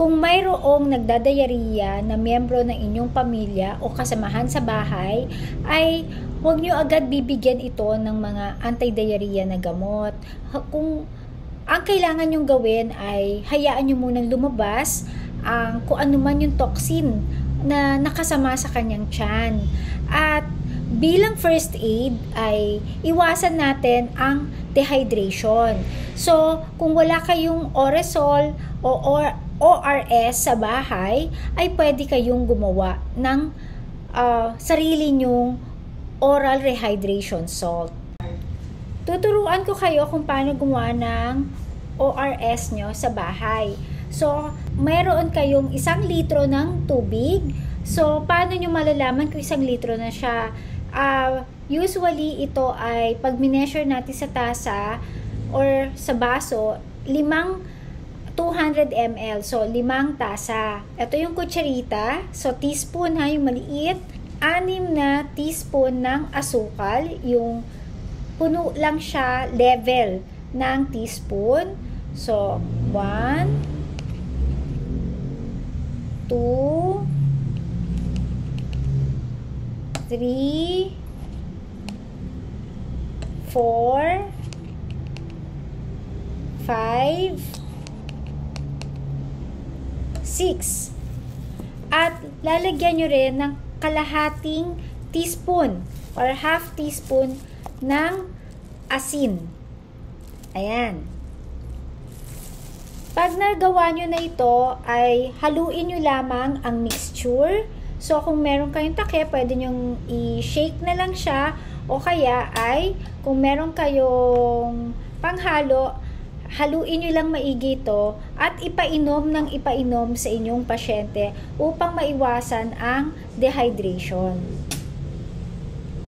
Kung mayroong nagdadayariya na miyembro ng inyong pamilya o kasamahan sa bahay, ay huwag nyo agad bibigyan ito ng mga anti-diarrhea na gamot. Kung ang kailangan nyong gawin ay hayaan nyo munang lumabas kung ano man yung toxin na nakasama sa kanyang tiyan. At bilang first aid ay iwasan natin ang dehydration. So, kung wala kayong Oresol o ORS sa bahay, ay pwede kayong gumawa ng sarili nyong oral rehydration salt. Tuturuan ko kayo kung paano gumawa ng ORS nyo sa bahay. So, mayroon kayong 1 litro ng tubig. So, paano nyo malalaman kung 1 litro na siya? Usually, ito ay pag mineasure natin sa tasa or sa baso, 200 ml. So, 5 tasa. Ito yung kutsarita. So, teaspoon ha, yung maliit. 6 na teaspoon ng asukal. Yung puno lang siya level ng teaspoon. So, 1, 2, 3, 4, 5, 6. At lalagyan nyo rin ng kalahating teaspoon or half teaspoon ng asin. Ayan. Pag nagawa nyo na ito, ay haluin nyo lamang ang mixture. So, kung meron kayong takip, pwede nyo i-shake na lang siya. O kaya ay, kung meron kayong panghalo, haluin nyo lang maigi ito at ipainom ng ipainom sa inyong pasyente upang maiwasan ang dehydration.